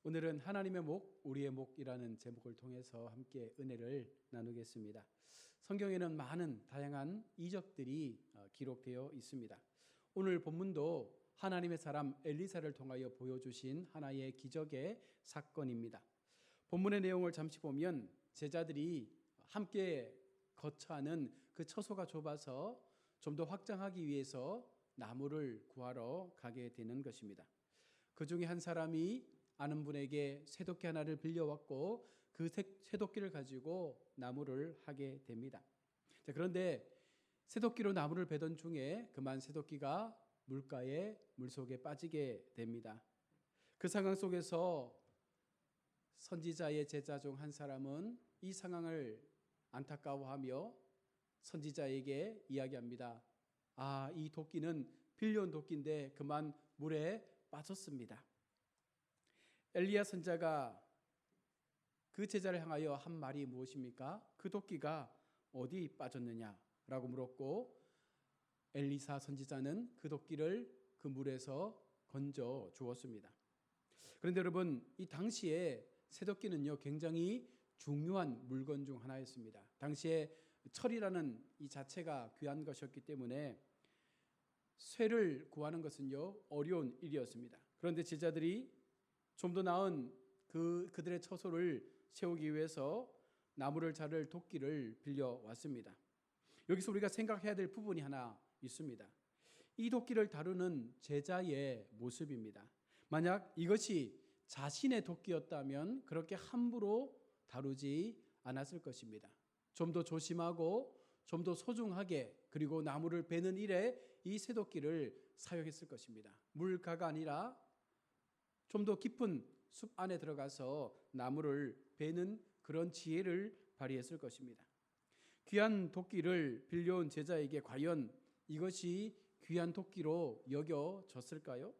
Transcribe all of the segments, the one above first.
오늘은 하나님의 목, 우리의 목이라는 제목을 통해서 함께 은혜를 나누겠습니다. 성경에는 많은 다양한 이적들이 기록되어 있습니다. 오늘 본문도 하나님의 사람 엘리사를 통하여 보여주신 하나의 기적의 사건입니다. 본문의 내용을 잠시 보면 제자들이 함께 거처하는 그 처소가 좁아서 좀 더 확장하기 위해서 나무를 구하러 가게 되는 것입니다. 그 중에 한 사람이 아는 분에게 쇠도끼 하나를 빌려왔고 그 쇠도끼를 가지고 나무를 하게 됩니다. 자, 그런데 쇠도끼로 나무를 베던 중에 그만 쇠도끼가 물속에 빠지게 됩니다. 그 상황 속에서 선지자의 제자 중 한 사람은 이 상황을 안타까워하며 선지자에게 이야기합니다. 이 도끼는 빌려온 도끼인데 그만 물에 빠졌습니다. 엘리야 선지자가 그 제자를 향하여 한 말이 무엇입니까? 그 도끼가 어디 빠졌느냐라고 물었고 엘리사 선지자는 그 도끼를 그 물에서 건져 주었습니다. 그런데 여러분, 이 당시에 쇠도끼는요 굉장히 중요한 물건 중 하나였습니다. 당시에 철이라는 이 자체가 귀한 것이었기 때문에 쇠를 구하는 것은요 어려운 일이었습니다. 그런데 제자들이 좀 더 나은 그들의 처소를 세우기 위해서 나무를 자를 도끼를 빌려왔습니다. 여기서 우리가 생각해야 될 부분이 하나 있습니다. 이 도끼를 다루는 제자의 모습입니다. 만약 이것이 자신의 도끼였다면 그렇게 함부로 다루지 않았을 것입니다. 좀 더 조심하고 좀 더 소중하게, 그리고 나무를 베는 일에 이 쇠도끼를 사용했을 것입니다. 물가가 아니라 좀 더 깊은 숲 안에 들어가서 나무를 베는 그런 지혜를 발휘했을 것입니다. 귀한 도끼를 빌려온 제자에게 과연 이것이 귀한 도끼로 여겨졌을까요?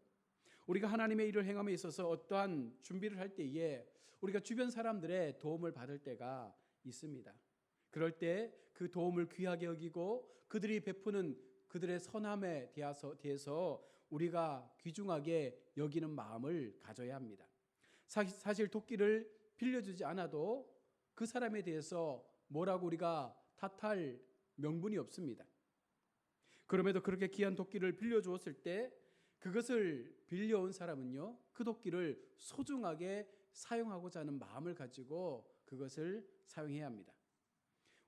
우리가 하나님의 일을 행함에 있어서 어떠한 준비를 할 때에 우리가 주변 사람들의 도움을 받을 때가 있습니다. 그럴 때 그 도움을 귀하게 여기고 그들이 베푸는 그들의 선함에 대해서 우리가 귀중하게 여기는 마음을 가져야 합니다. 사실 도끼를 빌려주지 않아도 그 사람에 대해서 뭐라고 우리가 탓할 명분이 없습니다. 그럼에도 그렇게 귀한 도끼를 빌려주었을 때 그것을 빌려온 사람은요 그 도끼를 소중하게 사용하고자 하는 마음을 가지고 그것을 사용해야 합니다.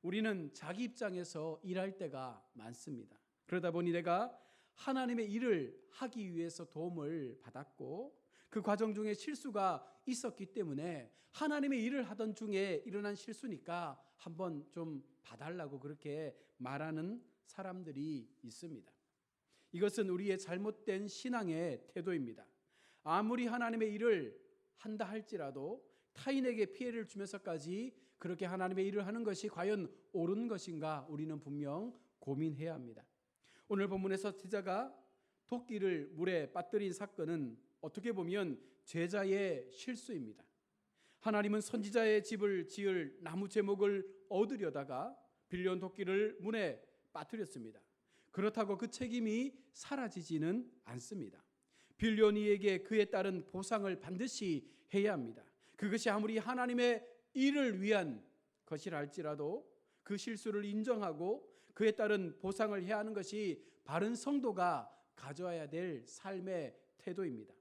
우리는 자기 입장에서 일할 때가 많습니다. 그러다 보니 내가 하나님의 일을 하기 위해서 도움을 받았고 그 과정 중에 실수가 있었기 때문에 하나님의 일을 하던 중에 일어난 실수니까 한번 좀 봐달라고 그렇게 말하는 사람들이 있습니다. 이것은 우리의 잘못된 신앙의 태도입니다. 아무리 하나님의 일을 한다 할지라도 타인에게 피해를 주면서까지 그렇게 하나님의 일을 하는 것이 과연 옳은 것인가 우리는 분명 고민해야 합니다. 오늘 본문에서 제자가 도끼를 물에 빠뜨린 사건은 어떻게 보면 제자의 실수입니다. 하나님은 선지자의 집을 지을 나무 제목을 얻으려다가 빌려온 도끼를 물에 빠뜨렸습니다. 그렇다고 그 책임이 사라지지는 않습니다. 빌려온 이에게 그에 따른 보상을 반드시 해야 합니다. 그것이 아무리 하나님의 일을 위한 것이라 할지라도 그 실수를 인정하고 그에 따른 보상을 해야 하는 것이 바른 성도가 가져야 될 삶의 태도입니다.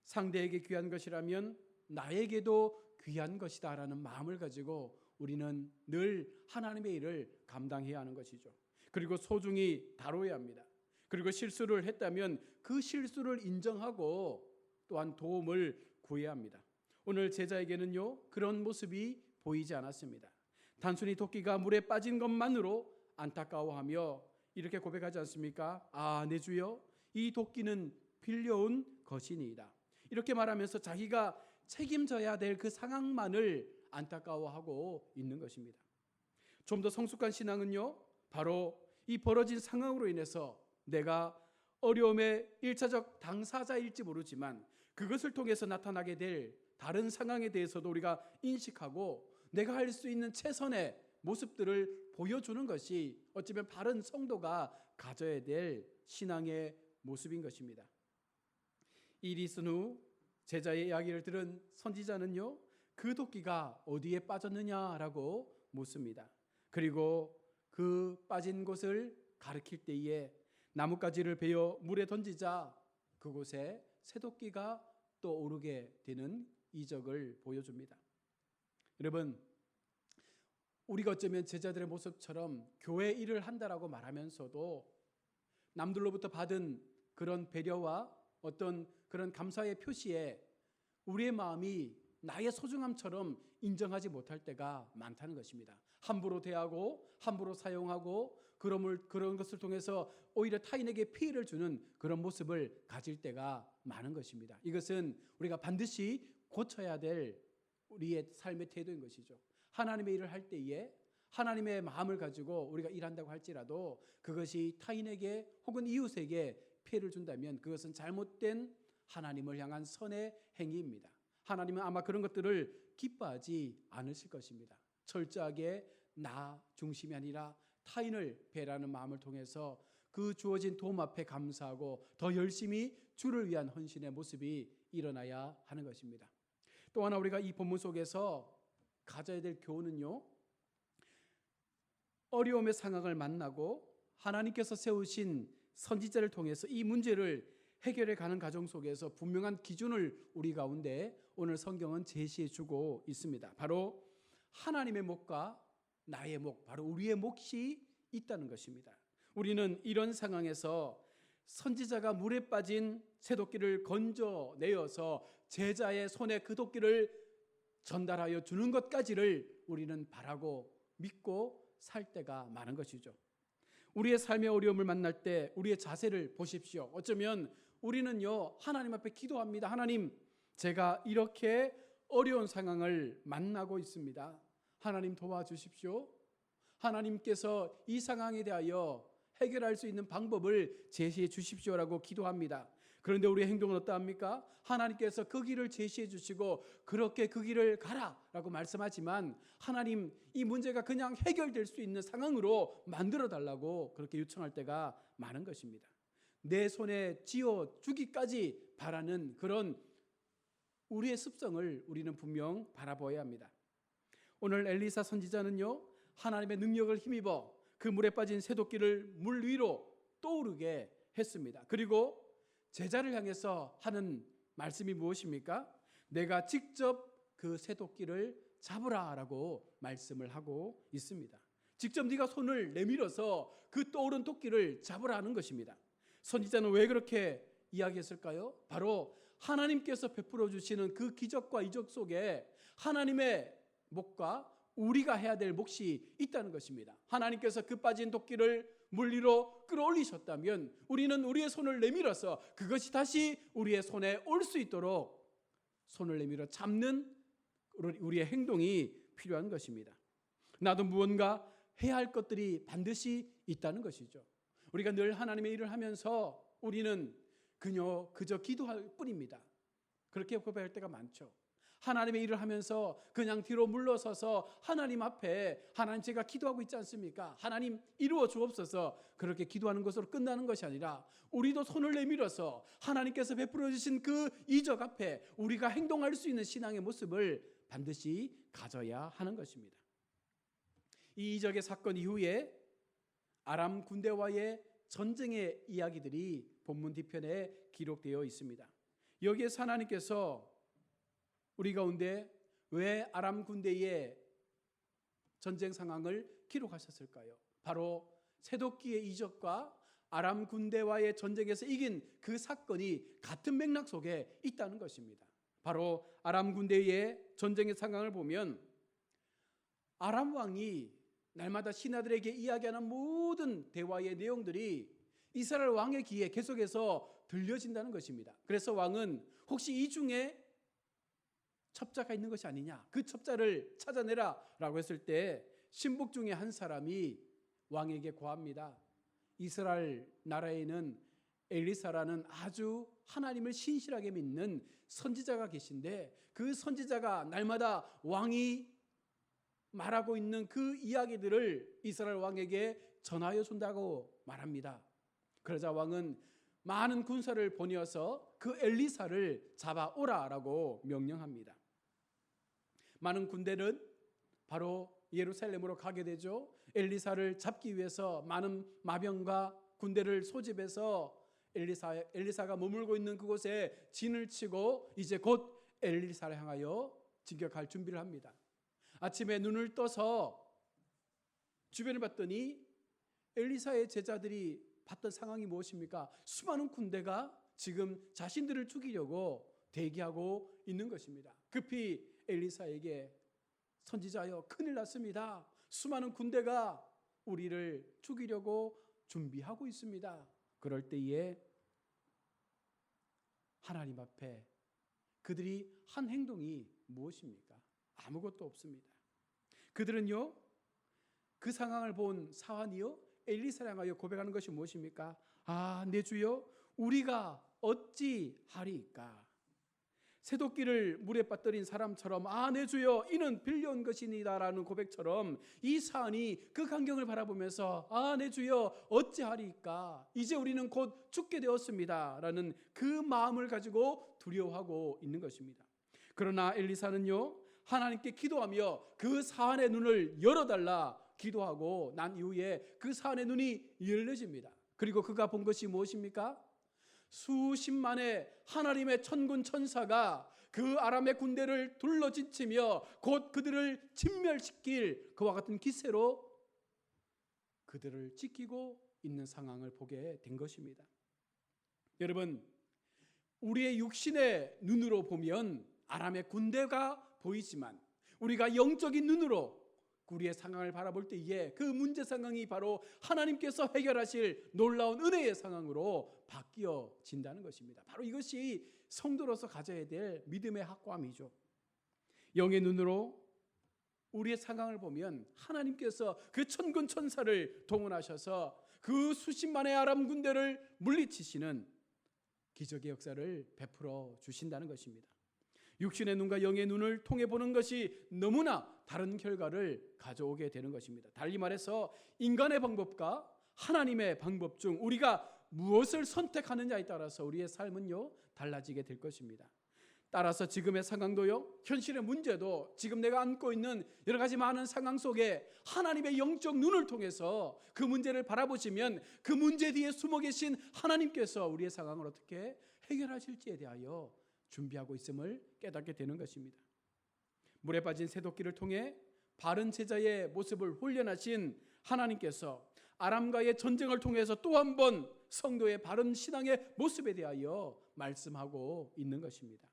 상대에게 귀한 것이라면 나에게도 귀한 것이다 라는 마음을 가지고 우리는 늘 하나님의 일을 감당해야 하는 것이죠. 그리고 소중히 다뤄야 합니다. 그리고 실수를 했다면 그 실수를 인정하고 또한 도움을 구해야 합니다. 오늘 제자에게는요 그런 모습이 보이지 않았습니다. 단순히 도끼가 물에 빠진 것만으로 안타까워하며 이렇게 고백하지 않습니까? 내 주여, 이 도끼는 빌려온 것이니이다. 이렇게 말하면서 자기가 책임져야 될 그 상황만을 안타까워하고 있는 것입니다. 좀 더 성숙한 신앙은요 바로 이 벌어진 상황으로 인해서 내가 어려움의 1차적 당사자일지 모르지만 그것을 통해서 나타나게 될 다른 상황에 대해서도 우리가 인식하고 내가 할 수 있는 최선의 모습들을 보여주는 것이 어쩌면 바른 성도가 가져야 될 신앙의 모습인 것입니다. 일이 있은 후 제자의 이야기를 들은 선지자는요, 그 도끼가 어디에 빠졌느냐라고 묻습니다. 그리고 그 빠진 곳을 가리킬 때에 나뭇가지를 베어 물에 던지자 그곳에 새도끼가 떠오르게 되는 이적을 보여줍니다. 여러분, 우리가 어쩌면 제자들의 모습처럼 교회 일을 한다라고 말하면서도 남들로부터 받은 그런 배려와 어떤 그런 감사의 표시에 우리의 마음이 나의 소중함처럼 인정하지 못할 때가 많다는 것입니다. 함부로 대하고 함부로 사용하고 그런 것을 통해서 오히려 타인에게 피해를 주는 그런 모습을 가질 때가 많은 것입니다. 이것은 우리가 반드시 고쳐야 될 우리의 삶의 태도인 것이죠. 하나님의 일을 할 때에 하나님의 마음을 가지고 우리가 일한다고 할지라도 그것이 타인에게 혹은 이웃에게 피해를 준다면 그것은 잘못된 하나님을 향한 선의 행위입니다. 하나님은 아마 그런 것들을 기뻐하지 않으실 것입니다. 철저하게 나 중심이 아니라 타인을 배려하는 마음을 통해서 그 주어진 도움 앞에 감사하고 더 열심히 주를 위한 헌신의 모습이 일어나야 하는 것입니다. 또 하나 우리가 이 본문 속에서 가져야 될 교훈은요, 어려움의 상황을 만나고 하나님께서 세우신 선지자를 통해서 이 문제를 해결해 가는 과정 속에서 분명한 기준을 우리 가운데 오늘 성경은 제시해 주고 있습니다. 바로 하나님의 목과 나의 목, 바로 우리의 몫이 있다는 것입니다. 우리는 이런 상황에서 선지자가 물에 빠진 새도끼를 건져내어서 제자의 손에 그 도끼를 전달하여 주는 것까지를 우리는 바라고 믿고 살 때가 많은 것이죠. 우리의 삶의 어려움을 만날 때 우리의 자세를 보십시오. 어쩌면 우리는요, 하나님 앞에 기도합니다. 하나님, 제가 이렇게 어려운 상황을 만나고 있습니다. 하나님 도와주십시오. 하나님께서 이 상황에 대하여 해결할 수 있는 방법을 제시해 주십시오라고 기도합니다. 그런데 우리의 행동은 어떠합니까? 하나님께서 그 길을 제시해 주시고 그렇게 그 길을 가라라고 말씀하지만 하나님, 이 문제가 그냥 해결될 수 있는 상황으로 만들어 달라고 그렇게 요청할 때가 많은 것입니다. 내 손에 쥐어 주기까지 바라는 그런 우리의 습성을 우리는 분명 바라보아야 합니다. 오늘 엘리사 선지자는요, 하나님의 능력을 힘입어 그 물에 빠진 새도끼를 물 위로 떠오르게 했습니다. 그리고 제자를 향해서 하는 말씀이 무엇입니까? 내가 직접 그 새도끼를 잡으라라고 말씀을 하고 있습니다. 직접 네가 손을 내밀어서 그 떠오른 도끼를 잡으라는 것입니다. 선지자는 왜 그렇게 이야기했을까요? 바로 하나님께서 베풀어 주시는 그 기적과 이적 속에 하나님의 몫과 우리가 해야 될 몫이 있다는 것입니다. 하나님께서 그 빠진 도끼를 물 위로 끌어올리셨다면 우리는 우리의 손을 내밀어서 그것이 다시 우리의 손에 올 수 있도록 손을 내밀어 잡는 우리의 행동이 필요한 것입니다. 나도 무언가 해야 할 것들이 반드시 있다는 것이죠. 우리가 늘 하나님의 일을 하면서 우리는 그저 기도할 뿐입니다. 그렇게 고백할 때가 많죠. 하나님의 일을 하면서 그냥 뒤로 물러서서 하나님 앞에 하나님 제가 기도하고 있지 않습니까? 하나님 이루어 주옵소서 그렇게 기도하는 것으로 끝나는 것이 아니라 우리도 손을 내밀어서 하나님께서 베풀어 주신 그 이적 앞에 우리가 행동할 수 있는 신앙의 모습을 반드시 가져야 하는 것입니다. 이 이적의 사건 이후에 아람 군대와의 전쟁의 이야기들이 본문 뒤편에 기록되어 있습니다. 여기에서 하나님께서 우리 가운데 왜 아람 군대의 전쟁 상황을 기록하셨을까요? 바로 새도끼의 이적과 아람 군대와의 전쟁에서 이긴 그 사건이 같은 맥락 속에 있다는 것입니다. 바로 아람 군대의 전쟁의 상황을 보면 아람 왕이 날마다 신하들에게 이야기하는 모든 대화의 내용들이 이스라엘 왕의 귀에 계속해서 들려진다는 것입니다. 그래서 왕은 혹시 이 중에 첩자가 있는 것이 아니냐, 그 첩자를 찾아내라 라고 했을 때 신복 중에 한 사람이 왕에게 고합니다. 이스라엘 나라에는 엘리사라는 아주 하나님을 신실하게 믿는 선지자가 계신데 그 선지자가 날마다 왕이 말하고 있는 그 이야기들을 이스라엘 왕에게 전하여 준다고 말합니다. 그러자 왕은 많은 군사를 보내어서 그 엘리사를 잡아오라라고 명령합니다. 많은 군대는 바로 예루살렘으로 가게 되죠. 엘리사를 잡기 위해서 많은 마병과 군대를 소집해서 엘리사가 머물고 있는 그곳에 진을 치고 이제 곧 엘리사를 향하여 진격할 준비를 합니다. 아침에 눈을 떠서 주변을 봤더니 엘리사의 제자들이 봤던 상황이 무엇입니까? 수많은 군대가 지금 자신들을 죽이려고 대기하고 있는 것입니다. 급히 엘리사에게 선지자여, 큰일 났습니다. 수많은 군대가 우리를 죽이려고 준비하고 있습니다. 그럴 때에 하나님 앞에 그들이 한 행동이 무엇입니까? 아무것도 없습니다. 그들은요, 그 상황을 본 사환이요 엘리사를 향하여 고백하는 것이 무엇입니까? 아, 내 주여, 우리가 어찌하리이까? 새도끼를 물에 빠뜨린 사람처럼 아, 내 주여, 이는 빌려온 것이니다라는 고백처럼 이 사안이 그 광경을 바라보면서 아, 내 주여, 어찌하리이까? 이제 우리는 곧 죽게 되었습니다 라는 그 마음을 가지고 두려워하고 있는 것입니다. 그러나 엘리사는요, 하나님께 기도하며 그 사안의 눈을 열어달라 기도하고 난 이후에 그 사안의 눈이 열려집니다. 그리고 그가 본 것이 무엇입니까? 수십만의 하나님의 천군 천사가 그 아람의 군대를 둘러짓히며 곧 그들을 진멸시킬 그와 같은 기세로 그들을 지키고 있는 상황을 보게 된 것입니다. 여러분, 우리의 육신의 눈으로 보면 아람의 군대가 보이지만 우리가 영적인 눈으로 우리의 상황을 바라볼 때에 그 문제 상황이 바로 하나님께서 해결하실 놀라운 은혜의 상황으로 바뀌어진다는 것입니다. 바로 이것이 성도로서 가져야 될 믿음의 확고함이죠. 영의 눈으로 우리의 상황을 보면 하나님께서 그 천군 천사를 동원하셔서 그 수십만의 아람 군대를 물리치시는 기적의 역사를 베풀어 주신다는 것입니다. 육신의 눈과 영의 눈을 통해 보는 것이 너무나 다른 결과를 가져오게 되는 것입니다. 달리 말해서 인간의 방법과 하나님의 방법 중 우리가 무엇을 선택하느냐에 따라서 우리의 삶은요 달라지게 될 것입니다. 따라서 지금의 상황도요, 현실의 문제도, 지금 내가 안고 있는 여러 가지 많은 상황 속에 하나님의 영적 눈을 통해서 그 문제를 바라보시면 그 문제 뒤에 숨어 계신 하나님께서 우리의 상황을 어떻게 해결하실지에 대하여 준비하고 있음을 깨닫게 되는 것입니다. 물에 빠진 새도끼를 통해 바른 제자의 모습을 훈련하신 하나님께서 아람과의 전쟁을 통해서 또 한 번 성도의 바른 신앙의 모습에 대하여 말씀하고 있는 것입니다.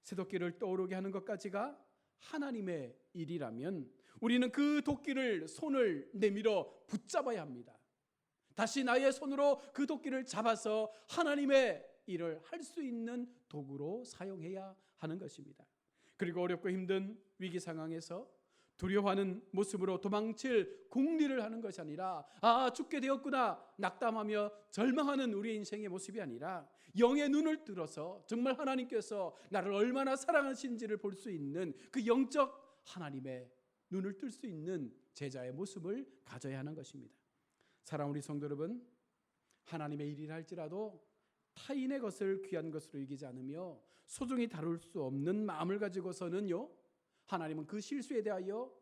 새도끼를 떠오르게 하는 것까지가 하나님의 일이라면 우리는 그 도끼를 손을 내밀어 붙잡아야 합니다. 다시 나의 손으로 그 도끼를 잡아서 하나님의 일을 할 수 있는 도구로 사용해야 하는 것입니다. 그리고 어렵고 힘든 위기 상황에서 두려워하는 모습으로 도망칠 궁리를 하는 것이 아니라 아, 죽게 되었구나 낙담하며 절망하는 우리의 인생의 모습이 아니라 영의 눈을 들어서 정말 하나님께서 나를 얼마나 사랑하신지를 볼 수 있는 그 영적 하나님의 눈을 뜰 수 있는 제자의 모습을 가져야 하는 것입니다. 사랑하는 우리 성도 여러분, 하나님의 일이라 할지라도 타인의 것을 귀한 것으로 여기지 않으며 소중히 다룰 수 없는 마음을 가지고서는요, 하나님은 그 실수에 대하여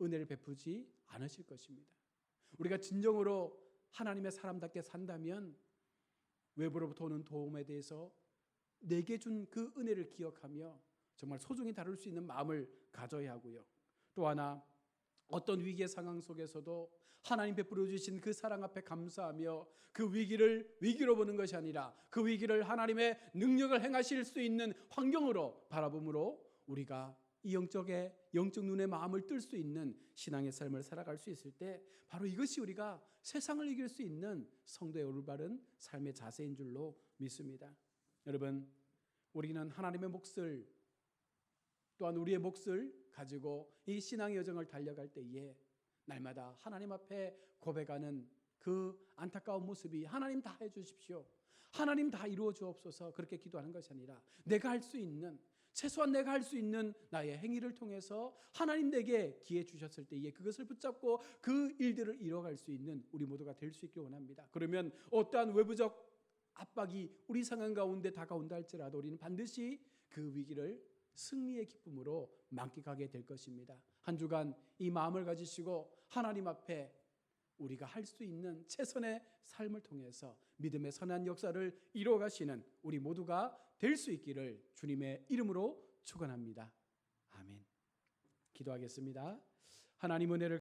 은혜를 베푸지 않으실 것입니다. 우리가 진정으로 하나님의 사람답게 산다면 외부로부터 오는 도움에 대해서 내게 준 그 은혜를 기억하며 정말 소중히 다룰 수 있는 마음을 가져야 하고요. 또 하나, 어떤 위기의 상황 속에서도 하나님 베풀어 주신 그 사랑 앞에 감사하며 그 위기를 위기로 보는 것이 아니라 그 위기를 하나님의 능력을 행하실 수 있는 환경으로 바라봄으로 우리가 이 영적 눈의 마음을 뜰 수 있는 신앙의 삶을 살아갈 수 있을 때 바로 이것이 우리가 세상을 이길 수 있는 성도의 올바른 삶의 자세인 줄로 믿습니다. 여러분, 우리는 하나님의 몫을 또한 우리의 몫을 가지고 이 신앙의 여정을 달려갈 때에 날마다 하나님 앞에 고백하는 그 안타까운 모습이 하나님 다 해주십시오, 하나님 다 이루어 주옵소서, 그렇게 기도하는 것이 아니라 내가 할 수 있는 최소한 내가 할 수 있는 나의 행위를 통해서 하나님 내게 기회 주셨을 때에 그것을 붙잡고 그 일들을 이뤄갈 수 있는 우리 모두가 될 수 있길 원합니다. 그러면 어떠한 외부적 압박이 우리 상황 가운데 다가온다 할지라도 우리는 반드시 그 위기를 승리의 기쁨으로 만끽하게 될 것입니다. 한 주간 이 마음을 가지시고 하나님 앞에 우리가 할 수 있는 최선의 삶을 통해서 믿음의 선한 역사를 이루어가시는 우리 모두가 될 수 있기를 주님의 이름으로 축원합니다. 아멘. 기도하겠습니다. 하나님 은혜를